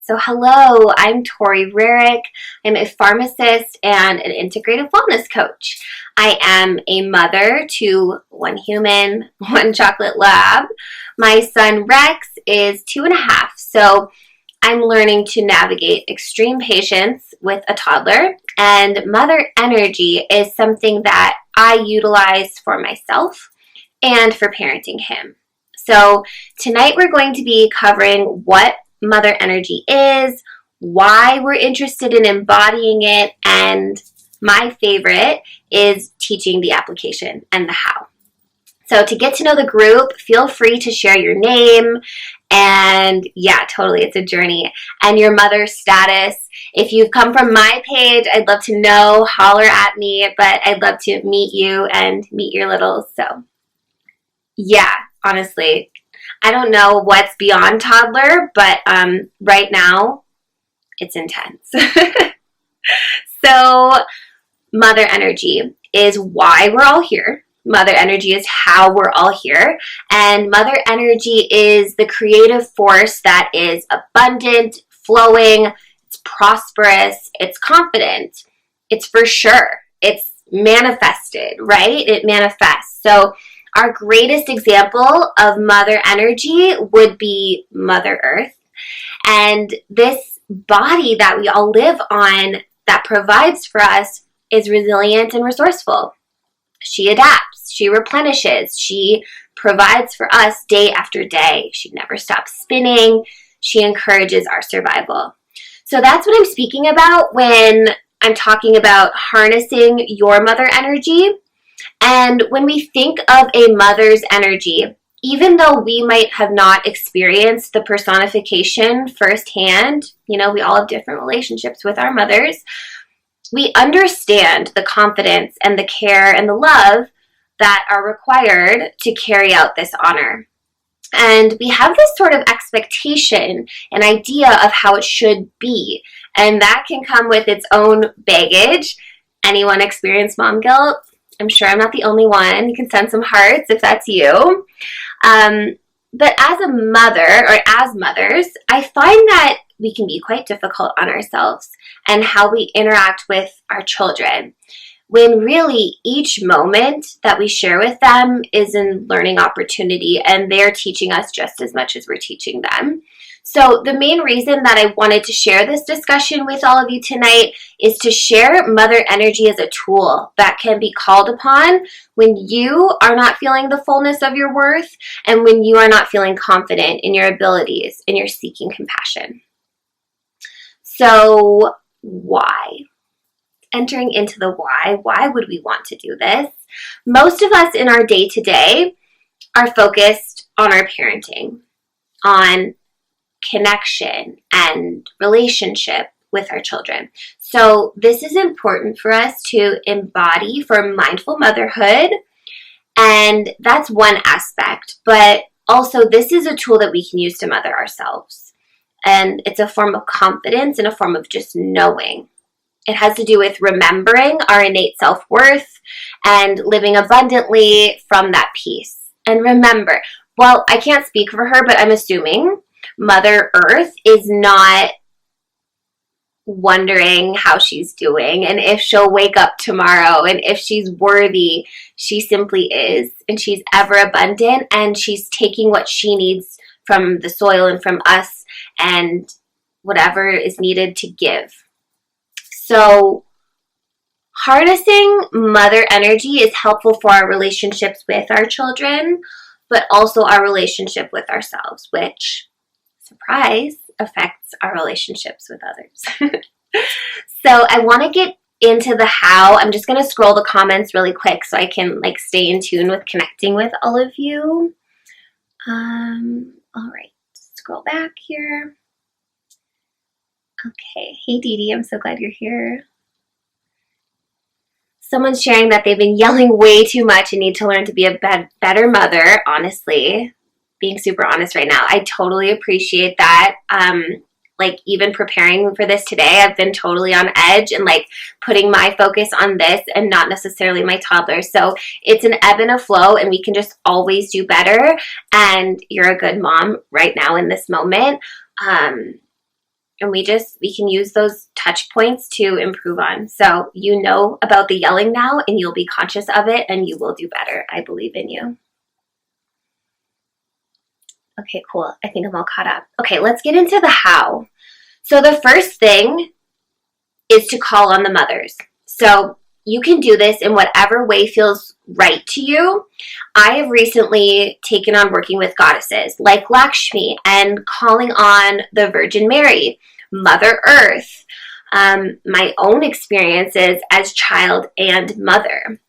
So hello, I'm Tori Rarick. I'm a pharmacist and an integrative wellness coach. I am a mother to one human, one chocolate lab. My son Rex is 2.5, so I'm learning to navigate extreme patience with a toddler, and mother energy is something that I utilize for myself and for parenting him. So tonight we're going to be covering what mother energy is, why we're interested in embodying it, and my favorite is teaching the application and the how. So to get to know the group, feel free to share your name, and yeah, totally, it's a journey, and your mother status. If you've come from my page, I'd love to know, holler at me, but I'd love to meet you and meet your littles. So yeah, honestly, I don't know what's beyond toddler, but right now, it's intense. So, mother energy is why we're all here. Mother energy is how we're all here. And mother energy is the creative force that is abundant, flowing, it's prosperous, it's confident, it's for sure, it's manifested, right? It manifests. So, our greatest example of mother energy would be Mother Earth. And this body that we all live on that provides for us is resilient and resourceful. She adapts, she replenishes, she provides for us day after day. She never stops spinning. She encourages our survival. So that's what I'm speaking about when I'm talking about harnessing your mother energy. And when we think of a mother's energy, even though we might have not experienced the personification firsthand, we all have different relationships with our mothers, we understand the confidence and the care and the love that are required to carry out this honor. And we have this sort of expectation, an idea of how it should be. And that can come with its own baggage. Anyone experience mom guilt? I'm sure I'm not the only one. You can send some hearts if that's you. But as a mother, or as mothers, I find that we can be quite difficult on ourselves and how we interact with our children, when really each moment that we share with them is a learning opportunity, and they're teaching us just as much as we're teaching them. So the main reason that I wanted to share this discussion with all of you tonight is to share mother energy as a tool that can be called upon when you are not feeling the fullness of your worth and when you are not feeling confident in your abilities and you're seeking compassion. So why? Entering into the why would we want to do this? Most of us in our day-to-day are focused on our parenting, on connection and relationship with our children. So this is important for us to embody for mindful motherhood, and that's one aspect, but also this is a tool that we can use to mother ourselves, and it's a form of confidence and a form of just knowing. It has to do with remembering our innate self-worth and living abundantly from that peace. And remember, well, I can't speak for her, but I'm assuming Mother Earth is not wondering how she's doing and if she'll wake up tomorrow and if she's worthy. She simply is, and she's ever abundant, and she's taking what she needs from the soil and from us and whatever is needed to give. So harnessing mother energy is helpful for our relationships with our children, but also our relationship with ourselves, which, surprise, affects our relationships with others. So I want to get into the how. I'm just going to scroll the comments really quick so I can stay in tune with connecting with all of you. All right, scroll back here. Okay, hey Dee Dee, I'm so glad you're here. Someone's sharing that they've been yelling way too much and need to learn to be a better mother. Honestly, being super honest right now, I totally appreciate that. Even preparing for this today, I've been totally on edge and putting my focus on this and not necessarily my toddler. So it's an ebb and a flow, and we can just always do better. And you're a good mom right now in this moment. And we can use those touch points to improve on. So you know about the yelling now, and you'll be conscious of it, and you will do better. I believe in you. Okay, cool. I think I'm all caught up. Okay, let's get into the how. So the first thing is to call on the mothers. So you can do this in whatever way feels right to you. I have recently taken on working with goddesses like Lakshmi and calling on the Virgin Mary, Mother Earth, my own experiences as child and mother.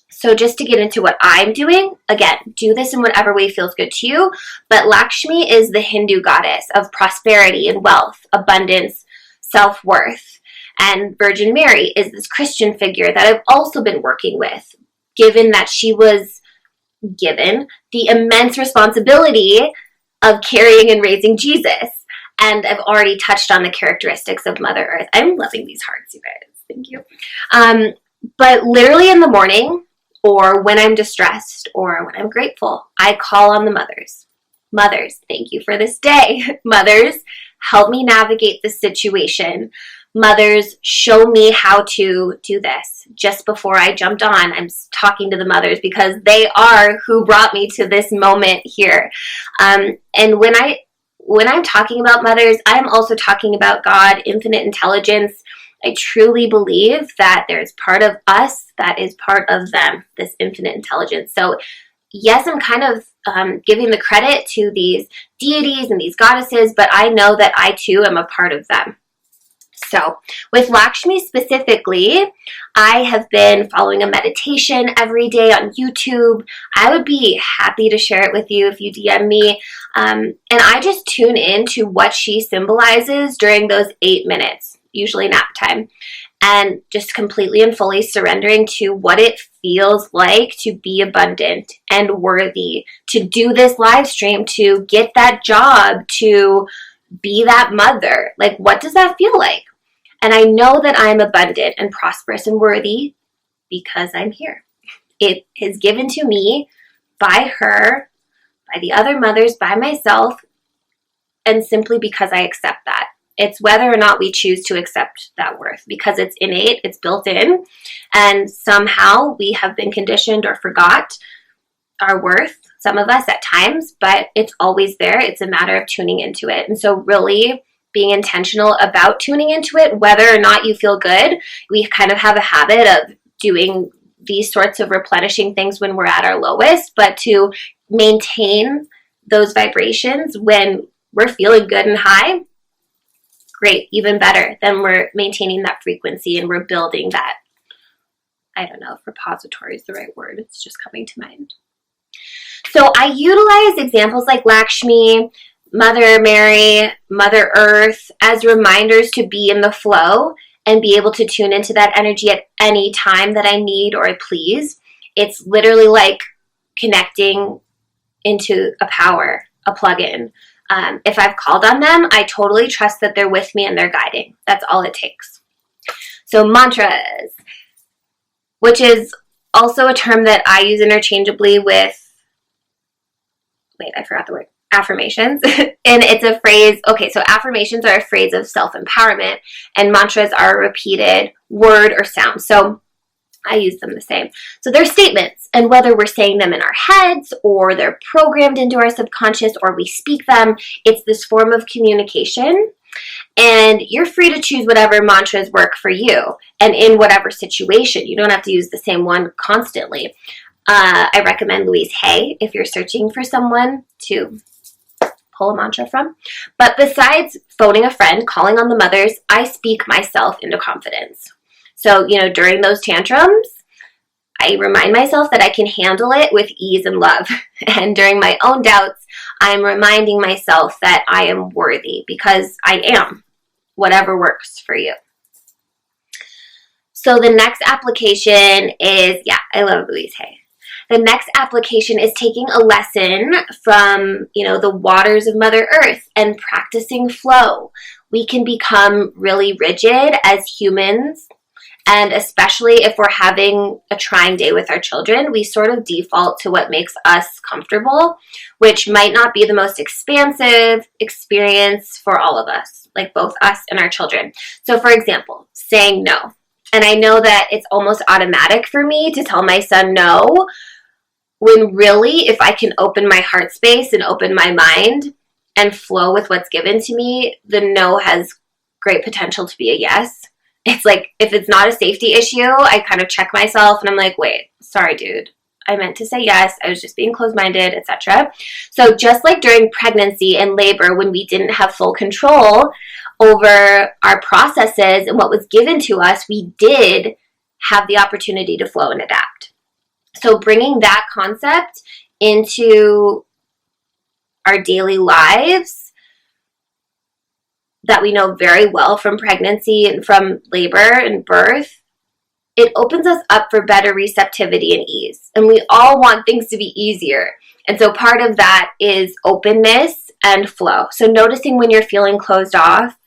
So just to get into what I'm doing, again, do this in whatever way feels good to you. But Lakshmi is the Hindu goddess of prosperity and wealth, abundance, self-worth. And Virgin Mary is this Christian figure that I've also been working with, given that she was given the immense responsibility of carrying and raising Jesus. And I've already touched on the characteristics of Mother Earth. I'm loving these hearts, you guys. Thank you. But literally in the morning, or when I'm distressed, or when I'm grateful, I call on the mothers. Mothers, thank you for this day. Mothers, help me navigate this situation. Mothers, show me how to do this. Just before I jumped on, I'm talking to the mothers because they are who brought me to this moment here. And when I'm talking about mothers, I'm also talking about God, infinite intelligence. I truly believe that there's part of us that is part of them, this infinite intelligence. So yes, I'm kind of giving the credit to these deities and these goddesses, but I know that I too am a part of them. So with Lakshmi specifically, I have been following a meditation every day on YouTube. I would be happy to share it with you if you DM me. And I just tune into what she symbolizes during those 8 minutes, usually nap time, and just completely and fully surrendering to what it feels like to be abundant and worthy, to do this live stream, to get that job, to be that mother. Like, what does that feel like? And I know that I'm abundant and prosperous and worthy because I'm here. It is given to me by her, by the other mothers, by myself, and simply because I accept that. It's whether or not we choose to accept that worth, because it's innate, it's built in, and somehow we have been conditioned or forgot our worth, some of us at times, but it's always there. It's a matter of tuning into it. And so really being intentional about tuning into it, whether or not you feel good. We kind of have a habit of doing these sorts of replenishing things when we're at our lowest, but to maintain those vibrations when we're feeling good and high, great, even better. Then we're maintaining that frequency and we're building that, I don't know if repository is the right word, it's just coming to mind. So I utilize examples like Lakshmi, Mother Mary, Mother Earth as reminders to be in the flow and be able to tune into that energy at any time that I need or I please. It's literally like connecting into a power, a plug-in. If I've called on them, I totally trust that they're with me and they're guiding. That's all it takes. So mantras, which is also a term that I use interchangeably with, I forgot the word, affirmations. And it's a phrase, okay, so affirmations are a phrase of self-empowerment and mantras are a repeated word or sound. So I use them the same. So they're statements, and whether we're saying them in our heads or they're programmed into our subconscious or we speak them, it's this form of communication. And you're free to choose whatever mantras work for you and in whatever situation. You don't have to use the same one constantly. I recommend Louise Hay if you're searching for someone to pull a mantra from. But besides phoning a friend, calling on the mothers, I speak myself into confidence. So, during those tantrums, I remind myself that I can handle it with ease and love. And during my own doubts, I'm reminding myself that I am worthy because I am, whatever works for you. So the next application is, I love Louise Hay. The next application is taking a lesson from, the waters of Mother Earth and practicing flow. We can become really rigid as humans And especially if we're having a trying day with our children, we sort of default to what makes us comfortable, which might not be the most expansive experience for all of us, like both us and our children. So for example, saying no. And I know that it's almost automatic for me to tell my son no, when really, if I can open my heart space and open my mind and flow with what's given to me, the no has great potential to be a yes. It's like, if it's not a safety issue, I kind of check myself and I'm like, wait, sorry, dude. I meant to say yes. I was just being closed-minded, etc. So just like during pregnancy and labor, when we didn't have full control over our processes and what was given to us, we did have the opportunity to flow and adapt. So bringing that concept into our daily lives that we know very well from pregnancy and from labor and birth, it opens us up for better receptivity and ease. And we all want things to be easier. And so part of that is openness and flow. So noticing when you're feeling closed off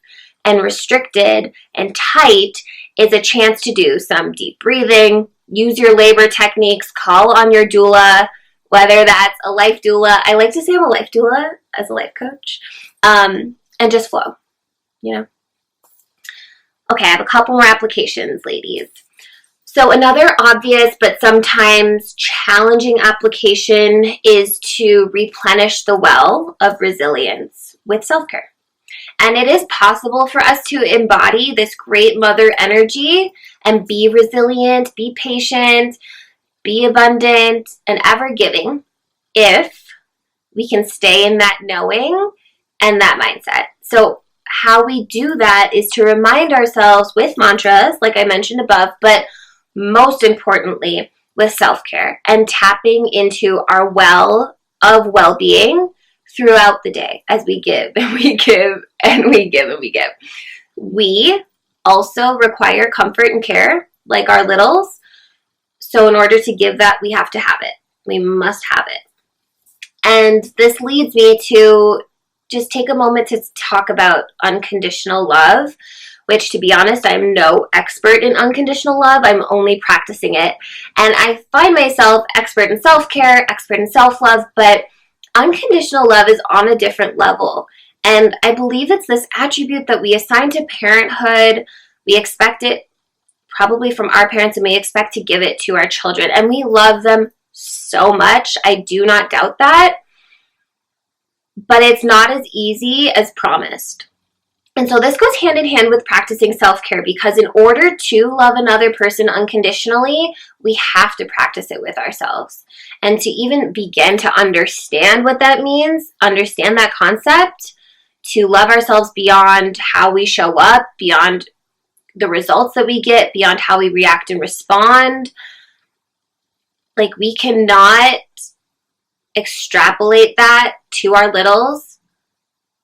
and restricted and tight is a chance to do some deep breathing, use your labor techniques, call on your doula, whether that's a life doula. I like to say I'm a life doula as a life coach, and just flow, you know? Okay, I have a couple more applications, ladies. So another obvious but sometimes challenging application is to replenish the well of resilience with self-care. And it is possible for us to embody this great mother energy and be resilient, be patient, be abundant, and ever giving if we can stay in that knowing and that mindset. So how we do that is to remind ourselves with mantras, like I mentioned above, but most importantly with self-care and tapping into our well of well-being throughout the day as we give and we give and we give and we give. We also require comfort and care like our littles. So in order to give that, we have to have it. We must have it. And this leads me to just take a moment to talk about unconditional love, which, to be honest, I'm no expert in unconditional love. I'm only practicing it. And I find myself expert in self-care, expert in self-love, but unconditional love is on a different level. And I believe it's this attribute that we assign to parenthood. We expect it probably from our parents, and we expect to give it to our children. And we love them so much. I do not doubt that. But it's not as easy as promised. And so this goes hand in hand with practicing self-care, because in order to love another person unconditionally, we have to practice it with ourselves. And to even begin to understand what that means, understand that concept, to love ourselves beyond how we show up, beyond the results that we get, beyond how we react and respond. Like, we cannot extrapolate that to our littles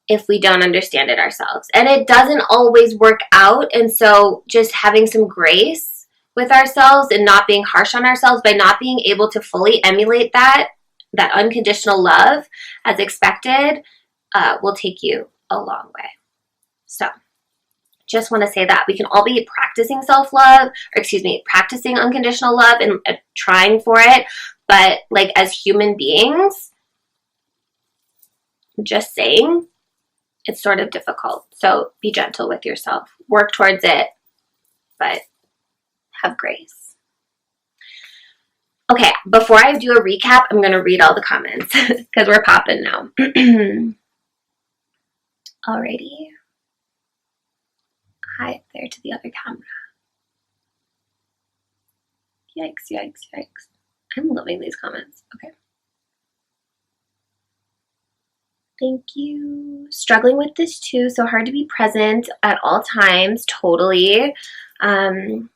if we don't understand it ourselves. And it doesn't always work out. And so just having some grace with ourselves and not being harsh on ourselves by not being able to fully emulate that unconditional love as expected will take you a long way. So just want to say that we can all be practicing self-love, practicing unconditional love and trying for it. But like, as human beings, just saying, it's sort of difficult. So be gentle with yourself. Work towards it, but have grace. Okay, before I do a recap, I'm going to read all the comments because we're popping now. Alrighty. Hi there to the other camera. Yikes, yikes, yikes. I'm loving these comments. Okay. Thank you. Struggling with this too. So hard to be present at all times. Totally. And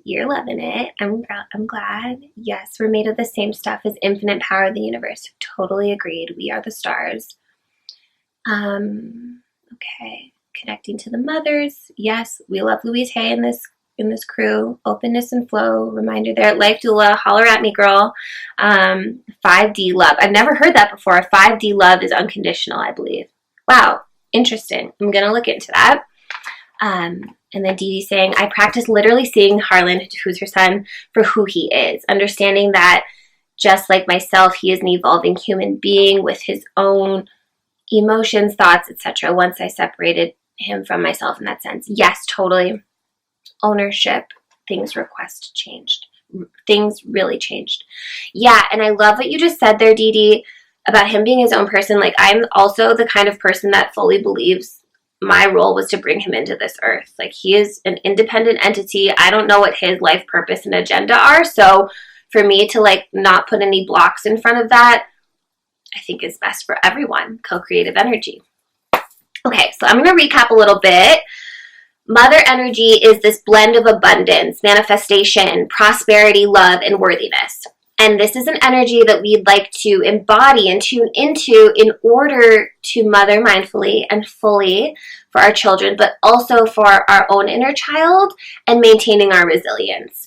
you're loving it. I'm glad. Yes, we're made of the same stuff as infinite power of the universe. Totally agreed. We are the stars. Okay. Connecting to the mothers. Yes, we love Louise Hay in this crew. Openness and flow. Reminder there. Life doula. Holler at me, girl. 5D love. I've never heard that before. 5D love is unconditional, I believe. Wow. Interesting. I'm going to look into that. And then Dee Dee saying, I practice literally seeing Harlan, who's her son, for who he is. Understanding that just like myself, he is an evolving human being with his own emotions, thoughts, etc. Once I separated him from myself in that sense. Yes, totally. Ownership. Things changed. Things really changed. Yeah, and I love what you just said there, Dee Dee, about him being his own person. Like, I'm also the kind of person that fully believes my role was to bring him into this earth. Like, he is an independent entity. I don't know what his life purpose and agenda are. So for me to like not put any blocks in front of that, I think is best for everyone. Co-creative energy. Okay, so I'm going to recap a little bit. Mother energy is this blend of abundance, manifestation, prosperity, love, and worthiness. And this is an energy that we'd like to embody and tune into in order to mother mindfully and fully for our children, but also for our own inner child and maintaining our resilience.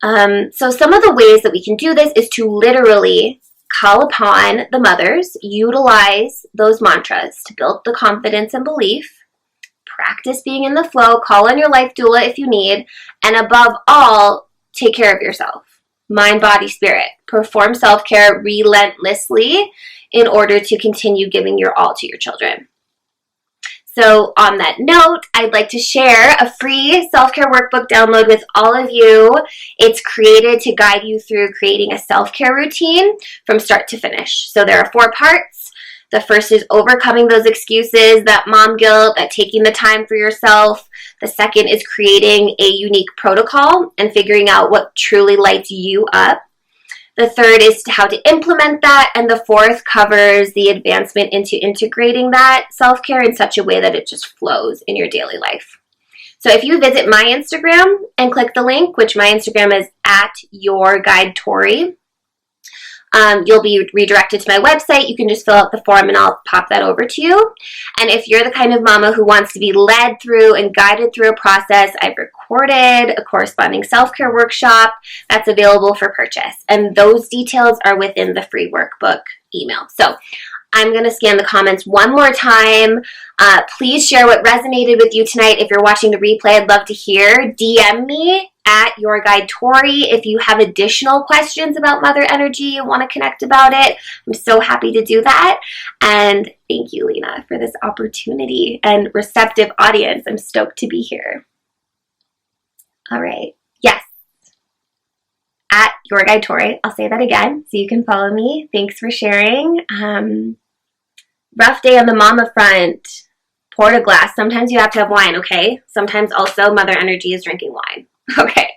So some of the ways that we can do this is to literally call upon the mothers, utilize those mantras to build the confidence and belief, practice being in the flow, call on your life doula if you need, and above all, take care of yourself. Mind, body, spirit. Perform self-care relentlessly in order to continue giving your all to your children. So on that note, I'd like to share a free self-care workbook download with all of you. It's created to guide you through creating a self-care routine from start to finish. So there are 4 parts. The first is overcoming those excuses, that mom guilt, that taking the time for yourself. The second is creating a unique protocol and figuring out what truly lights you up. The third is how to implement that. And the fourth covers the advancement into integrating that self-care in such a way that it just flows in your daily life. So if you visit my Instagram and click the link, which my Instagram is @YourGuideTori, you'll be redirected to my website. You can just fill out the form and I'll pop that over to you. And if you're the kind of mama who wants to be led through and guided through a process, I've recorded a corresponding self-care workshop that's available for purchase. And those details are within the free workbook email. So I'm going to scan the comments one more time. Please share what resonated with you tonight. If you're watching the replay, I'd love to hear. DM me @YourGuideTori if you have additional questions about mother energy and want to connect about it. I'm so happy to do that. And thank you, Lena, for this opportunity and receptive audience. I'm stoked to be here. All right. Yes. @YourGuideTori. I'll say that again so you can follow me. Thanks for sharing. Rough day on the mama front. Pour a glass. Sometimes you have to have wine, okay? Sometimes also mother energy is drinking wine. Okay.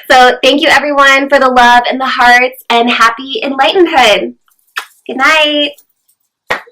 So thank you everyone for the love and the hearts, and happy enlightenedhood. Good night.